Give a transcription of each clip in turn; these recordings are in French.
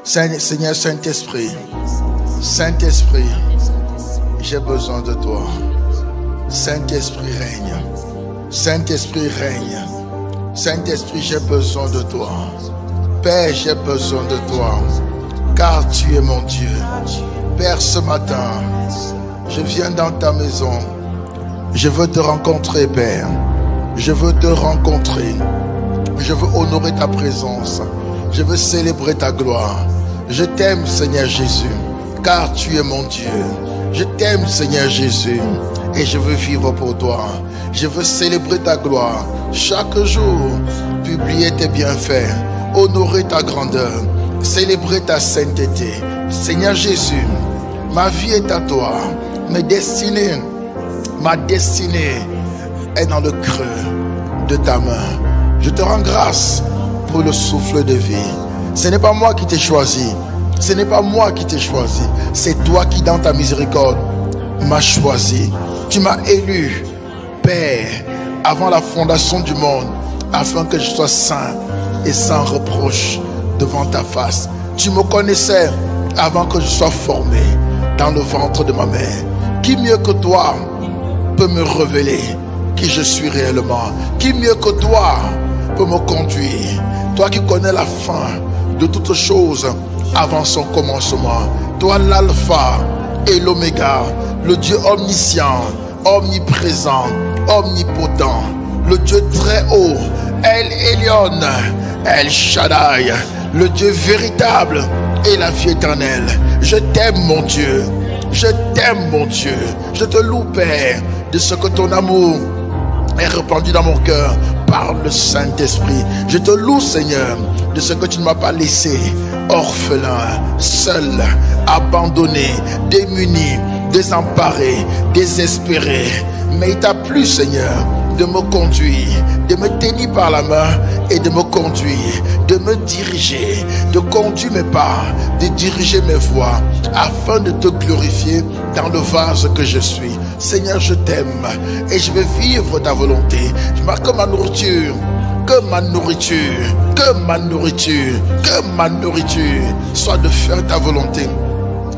Seigneur Saint-Esprit, Saint-Esprit, j'ai besoin de toi. Saint-Esprit règne. Saint-Esprit règne. Saint-Esprit, j'ai besoin de toi. Père, j'ai besoin de toi. Car tu es mon Dieu. Père, ce matin, je viens dans ta maison. Je veux te rencontrer, Père. Je veux te rencontrer. Je veux honorer ta présence. Je veux célébrer ta gloire. Je t'aime, Seigneur Jésus, car tu es mon Dieu. Je t'aime, Seigneur Jésus, et je veux vivre pour toi. Je veux célébrer ta gloire chaque jour, publier tes bienfaits, honorer ta grandeur, célébrer ta sainteté. Seigneur Jésus, ma vie est à toi. Ma destinée est dans le creux de ta main. Je te rends grâce pour le souffle de vie. Ce n'est pas moi qui t'ai choisi. Ce n'est pas moi qui t'ai choisi. C'est toi qui, dans ta miséricorde, m'as choisi. Tu m'as élu, Père, avant la fondation du monde, afin que je sois saint et sans reproche devant ta face. Tu me connaissais avant que je sois formé dans le ventre de ma mère. Qui mieux que toi peut me révéler qui je suis réellement? Qui mieux que toi peut me conduire? Toi qui connais la fin de toutes choses avant son commencement. Toi l'alpha et l'oméga, le Dieu omniscient, omniprésent, omnipotent, le Dieu très haut, El Elyon, El Shaddai, le Dieu véritable et la vie éternelle. Je t'aime, mon Dieu. Je t'aime, mon Dieu. Je te loue, Père, de ce que ton amour est répandu dans mon cœur par le Saint-Esprit. Je te loue, Seigneur, de ce que tu ne m'as pas laissé orphelin, seul, abandonné, démuni, désemparé, désespéré. Mais il t'a plu, Seigneur, de me conduire, de me tenir par la main et de me conduire, de me diriger, de conduire mes pas, de diriger mes voies, afin de te glorifier dans le vase que je suis. Seigneur, je t'aime et je vais vivre ta volonté. Que ma nourriture, que ma nourriture, que ma nourriture, que ma nourriture soit de faire ta volonté,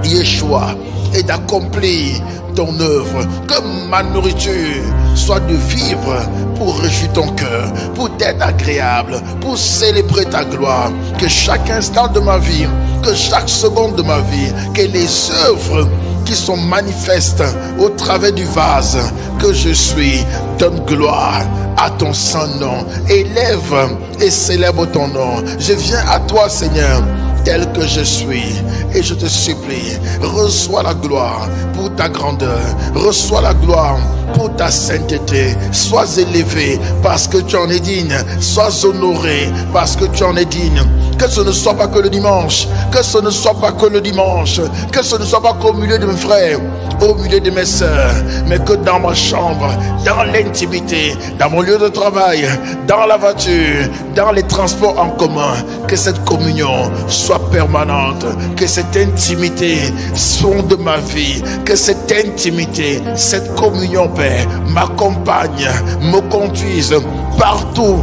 Yeshua, et d'accomplir ton œuvre. Que ma nourriture soit de vivre pour réjouir ton cœur, pour t'être agréable, pour célébrer ta gloire. Que chaque instant de ma vie, que chaque seconde de ma vie, que les œuvres qui sont manifestes au travers du vase que je suis, donne gloire à ton saint nom. Élève et célèbre ton nom. Je viens à toi, Seigneur, tel que je suis, et je te supplie, reçois la gloire pour ta grandeur, reçois la gloire pour ta sainteté. Sois élevé parce que tu en es digne, sois honoré parce que tu en es digne. Que ce ne soit pas que le dimanche, que ce ne soit pas que le dimanche, que ce ne soit pas qu'au milieu de mes frères, au milieu de mes sœurs, mais que dans ma chambre, dans l'intimité, dans mon lieu de travail, dans la voiture, dans les transports en commun, que cette communion soit permanente, que cette intimité soit de ma vie, que cette intimité, cette communion, Père, m'accompagne, me conduise partout,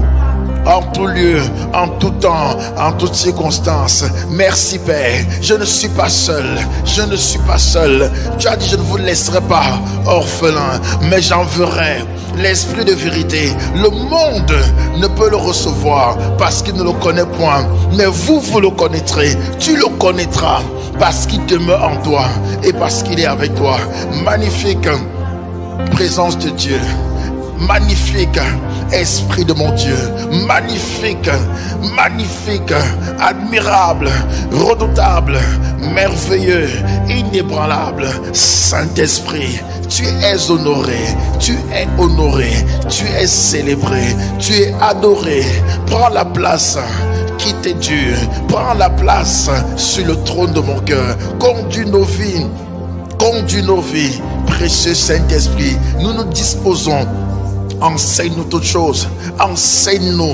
en tout lieu, en tout temps, en toutes circonstances. Merci, Père. Je ne suis pas seul. Je ne suis pas seul. Tu as dit, je ne vous laisserai pas orphelin, mais j'enverrai l'esprit de vérité. Le monde ne peut le recevoir parce qu'il ne le connaît point. Mais vous, vous le connaîtrez. Tu le connaîtras parce qu'il demeure en toi et parce qu'il est avec toi. Magnifique présence de Dieu. Magnifique Esprit de mon Dieu, magnifique, magnifique, admirable, redoutable, merveilleux, inébranlable, Saint-Esprit, tu es honoré, tu es célébré, tu es adoré. Prends la place qui t'est due, prends la place sur le trône de mon cœur. Conduis nos vies, précieux Saint-Esprit, nous nous disposons. Enseigne-nous toutes choses. Enseigne-nous.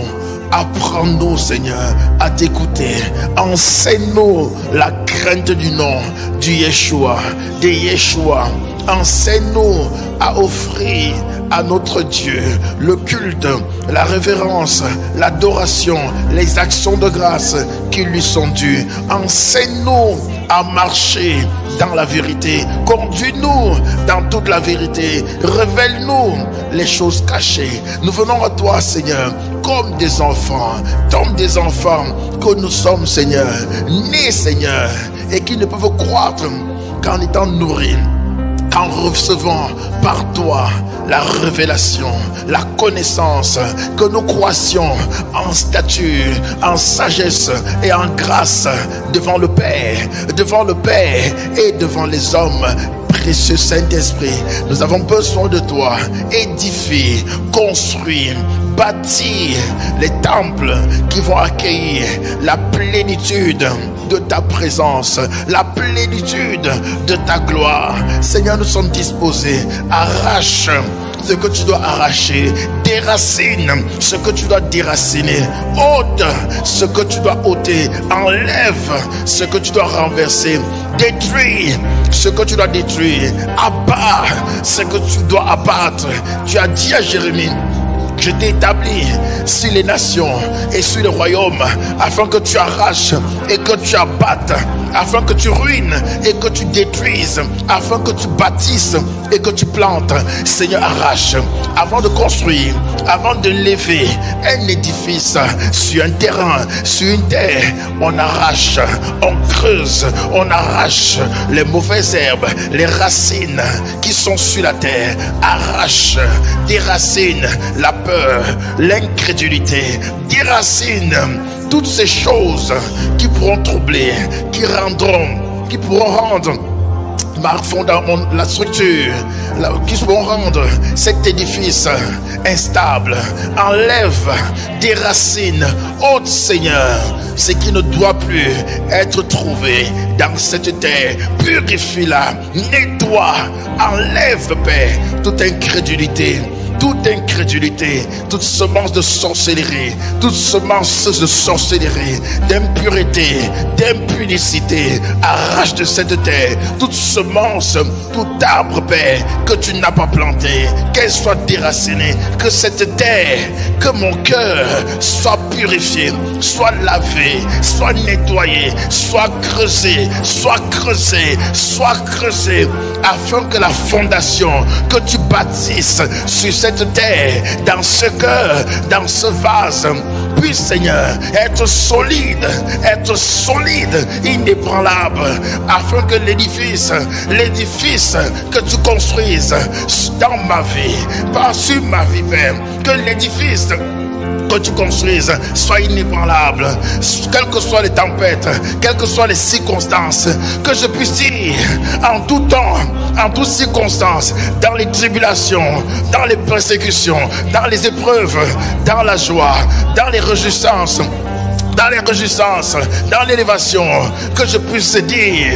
Apprends-nous, Seigneur, à t'écouter. Enseigne-nous la crainte du nom du Yeshua, de Yeshua. Enseigne-nous à offrir à notre Dieu, le culte, la révérence, l'adoration, les actions de grâce qui lui sont dues. Enseigne-nous à marcher dans la vérité. Conduis-nous dans toute la vérité. Révèle-nous les choses cachées. Nous venons à toi, Seigneur, comme des enfants que nous sommes, Seigneur, nés, Seigneur, et qui ne peuvent croître qu'en étant nourris, en recevant par toi la révélation, la connaissance, que nous croissions en stature, en sagesse et en grâce devant le Père et devant les hommes. Précieux Saint-Esprit, nous avons besoin de toi. Édifie, construis, bâtis les temples qui vont accueillir la plénitude de ta présence, la plénitude de ta gloire. Seigneur, nous sommes disposés. Arrache ce que tu dois arracher, déracine ce que tu dois déraciner, ôte ce que tu dois ôter, enlève ce que tu dois renverser, détruis ce que tu dois détruire, abat ce que tu dois abattre. Tu as dit à Jérémie: je t'ai établi sur les nations et sur les royaumes, afin que tu arraches et que tu abattes, afin que tu ruines et que tu détruises, afin que tu bâtisses et que tu plantes. Seigneur, arrache avant de construire, avant de lever un édifice sur un terrain, sur une terre. On arrache, on creuse, on arrache les mauvaises herbes, les racines qui sont sur la terre. Arrache, déracine la peur, l'incrédulité, déracine toutes ces choses qui pourront troubler, qui pourront rendre la structure, qui pourront rendre cet édifice instable. Enlève, déracine, ôte, Seigneur, ce qui ne doit plus être trouvé dans cette terre. Purifie-la, nettoie, enlève, Père, toute incrédulité, toute semence de sorcellerie, d'impureté, d'impudicité. Arrache de cette terre toute semence, tout arbre, Père, que tu n'as pas planté, qu'elle soit déracinée, que cette terre, que mon cœur soit purifié, soit lavé, soit nettoyé, soit creusé, afin que la fondation que tu bâtisses sur cette terre, dans ce cœur, dans ce vase, puisse, Seigneur, être solide, inébranlable, afin que l'édifice que tu construises dans ma vie, pas sur ma vie, Père, que l'édifice que tu construises soit inébranlable, quelles que soient les tempêtes, quelles que soient les circonstances, que je puisse dire en tout temps, en toutes circonstances, dans les tribulations, dans les persécutions, dans les épreuves, dans la joie, dans les réjouissances, dans l'élévation, que je puisse dire,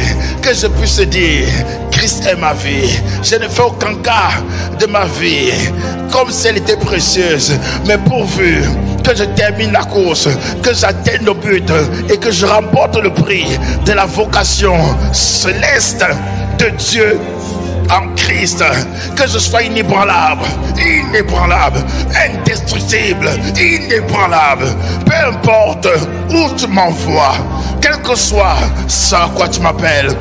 Christ est ma vie. Je ne fais aucun cas de ma vie comme si elle était précieuse, mais pourvu que je termine la course, que j'atteigne le but et que je remporte le prix de la vocation céleste de Dieu en Christ, que je sois inébranlable, indestructible, inébranlable, peu importe où tu m'envoies, quel que soit ce à quoi tu m'appelles,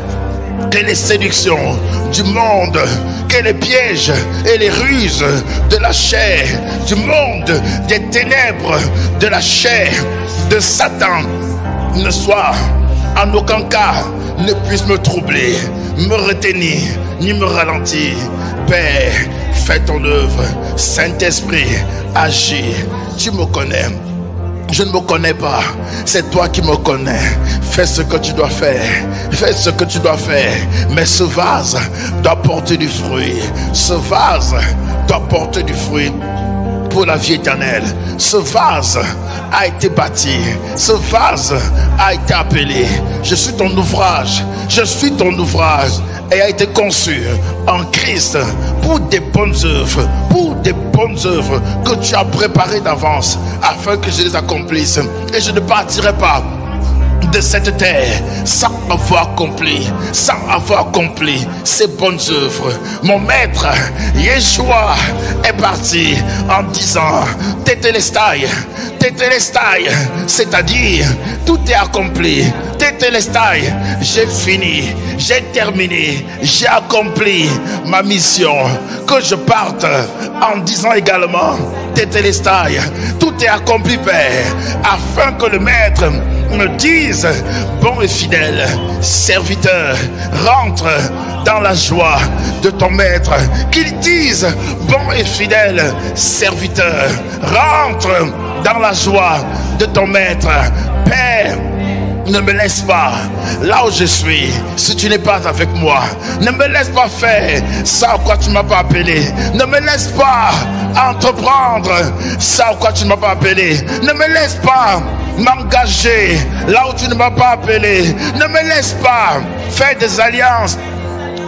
que les séductions du monde, que les pièges et les ruses de la chair, du monde, des ténèbres, de la chair, de Satan, ne soient en aucun cas, ne puissent me troubler, me retenir, ni me ralentir. Père, fais ton œuvre. Saint-Esprit, agis. Tu me connais. Je ne me connais pas. C'est toi qui me connais. Fais ce que tu dois faire. Mais ce vase doit porter du fruit. Pour la vie éternelle. Ce vase a été bâti. Ce vase a été appelé. Je suis ton ouvrage et a été conçu en Christ pour des bonnes œuvres, que tu as préparées d'avance afin que je les accomplisse. Et je ne partirai pas de cette terre sans avoir accompli ses bonnes œuvres. Mon maître Yeshua est parti en disant Tétélestai, c'est-à-dire tout est accompli. Tétélestai, j'ai fini, j'ai terminé, j'ai accompli ma mission. Que je parte en disant également Tétélestai, tout est accompli, Père, afin que le maître me dise bon et fidèle serviteur, rentre dans la joie de ton maître. Qu'il dise bon et fidèle serviteur, rentre dans la joie de ton maître. Père, ne me laisse pas là où je suis si tu n'es pas avec moi. Ne me laisse pas faire ça à quoi tu ne m'as pas appelé. Ne me laisse pas entreprendre ça à quoi tu ne m'as pas appelé. Ne me laisse pas m'engager là où tu ne m'as pas appelé. Ne me laisse pas faire des alliances,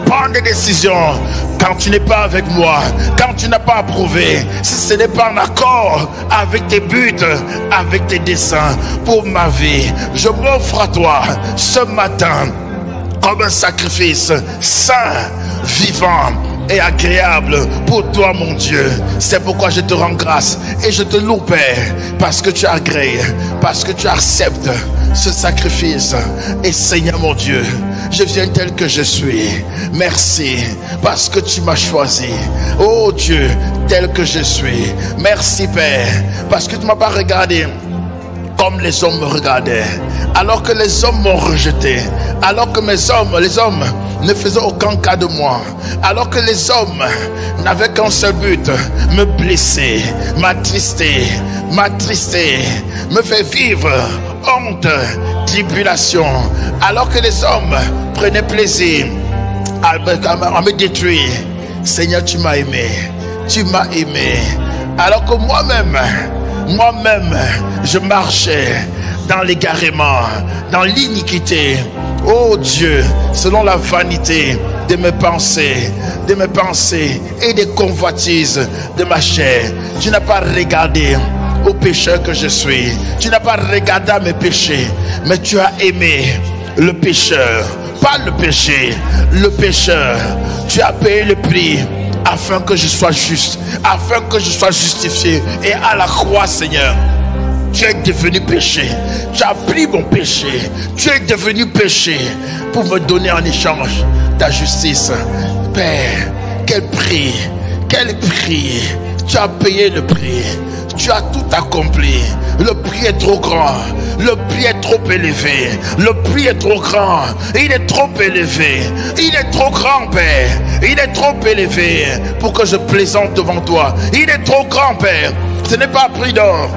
prendre des décisions quand tu n'es pas avec moi, quand tu n'as pas approuvé, si ce n'est pas en accord avec tes buts, avec tes desseins pour ma vie. Je m'offre à toi ce matin comme un sacrifice saint, vivant et agréable pour toi, mon Dieu. C'est pourquoi je te rends grâce et je te loue, Père, parce que tu agrées, parce que tu acceptes ce sacrifice. Et Seigneur mon Dieu, je viens tel que je suis. Merci parce que tu m'as choisi. Oh Dieu, tel que je suis. Merci, Père, parce que tu ne m'as pas regardé comme les hommes me regardaient, alors que les hommes m'ont rejeté, alors que les hommes ne faisaient aucun cas de moi, alors que les hommes n'avaient qu'un seul but, me blesser, m'attrister, me faire vivre honte, tribulation, alors que les hommes prenaient plaisir à me détruire. Seigneur, tu m'as aimé, alors que moi-même, je marchais dans l'égarement, dans l'iniquité. Oh Dieu, selon la vanité de mes pensées et des convoitises de ma chair. Tu n'as pas regardé au pécheur que je suis. Tu n'as pas regardé à mes péchés, mais tu as aimé le pécheur, pas le péché, le pécheur. Tu as payé le prix afin que je sois juste, afin que je sois justifié. Et à la croix, Seigneur, tu es devenu péché. Tu as pris mon péché. Tu es devenu péché pour me donner en échange ta justice. Père, quel prix, tu as payé le prix. Tu as tout accompli. Le prix est trop grand. Le prix est trop élevé. Le prix est trop grand. Il est trop élevé. Il est trop grand, Père. Il est trop élevé pour que je plaisante devant toi. Il est trop grand, Père. Ce n'est pas prix d'or.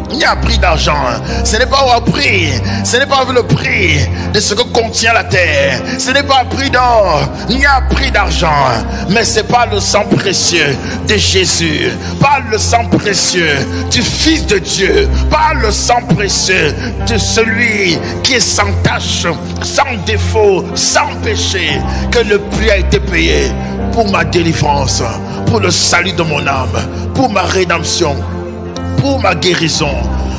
Il n'y a prix d'argent. Ce n'est pas au prix. Ce n'est pas le prix de ce que contient la terre. Ce n'est pas un prix d'or. Il n'y a prix d'argent. Mais c'est pas le sang précieux de Jésus. Pas le sang précieux du Fils de Dieu. Pas le sang précieux de celui qui est sans tache, sans défaut, sans péché. Que le prix a été payé pour ma délivrance, pour le salut de mon âme, pour ma rédemption, pour ma guérison,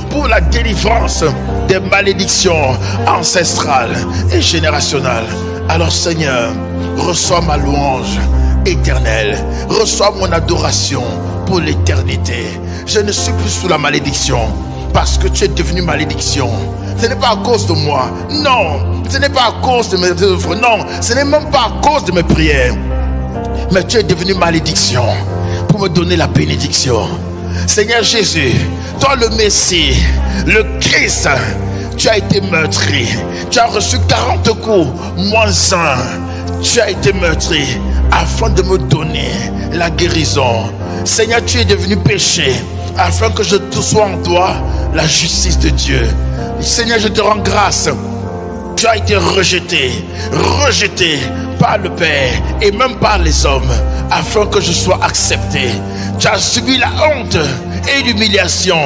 pour la délivrance des malédictions ancestrales et générationnelles. Alors Seigneur, reçois ma louange éternelle, reçois mon adoration pour l'éternité. Je ne suis plus sous la malédiction parce que tu es devenu malédiction. Ce n'est pas à cause de moi, non, ce n'est pas à cause de mes œuvres, non, ce n'est même pas à cause de mes prières, mais tu es devenu malédiction pour me donner la bénédiction. Seigneur Jésus, toi le Messie, le Christ, tu as été meurtri. Tu as reçu 40 coups, moins un. Tu as été meurtri afin de me donner la guérison. Seigneur, tu es devenu péché afin que je te sois en toi la justice de Dieu. Seigneur, je te rends grâce. Tu as été rejeté par le Père et même par les hommes afin que je sois accepté. Tu as subi la honte et l'humiliation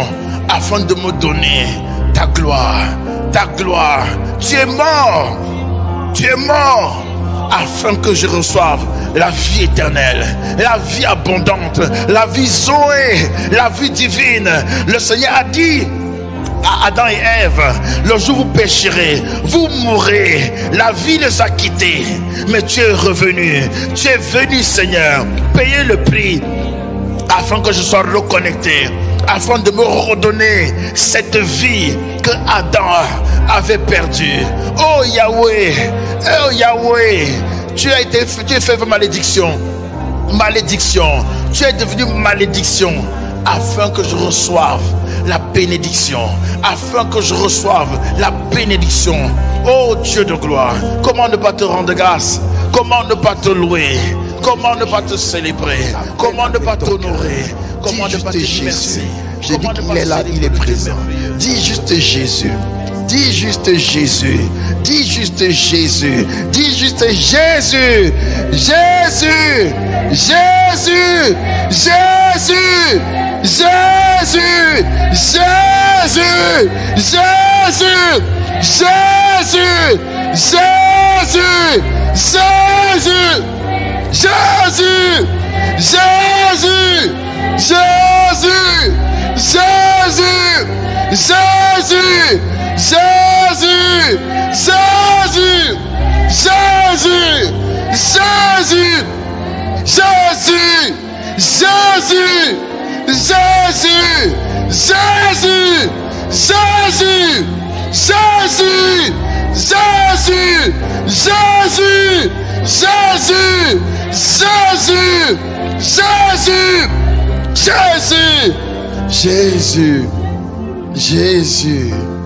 afin de me donner ta gloire. Ta gloire. Tu es mort afin que je reçoive la vie éternelle, la vie abondante, la vie Zoé, la vie divine. Le Seigneur a dit à Adam et Ève, le jour où vous pécherez, vous mourrez. La vie les a quittés, mais tu es revenu. Tu es venu, Seigneur, payer le prix afin que je sois reconnecté, afin de me redonner cette vie que Adam avait perdue. Oh Yahweh, oh Yahweh, tu es fait malédiction. Malédiction, tu es devenu malédiction afin que je reçoive la bénédiction, afin que je reçoive la bénédiction. Oh Dieu de gloire, comment ne pas te rendre grâce, comment ne pas te louer, comment ne pas te célébrer, comment ne pas t'honorer, comment ne pas te dire merci. Je dis qu'il est là, il est présent. Dis juste Jésus. Dis juste Jésus. Dis juste Jésus. Dis juste Jésus. Jésus. Jésus. Jésus. Jésus. Jésus. Jésus. Jésus. Jésus. Jésus. Jésus. Jésus. Jésus. Jésus, Jésus, Jésus, Jésus, Jésus, Jésus, Jésus, Jésus, Jésus, Jésus, Jésus, Jésus, Jésus, Jésus, Jésus, Jésus, Jésus, Jésus, Jésus, Jésus.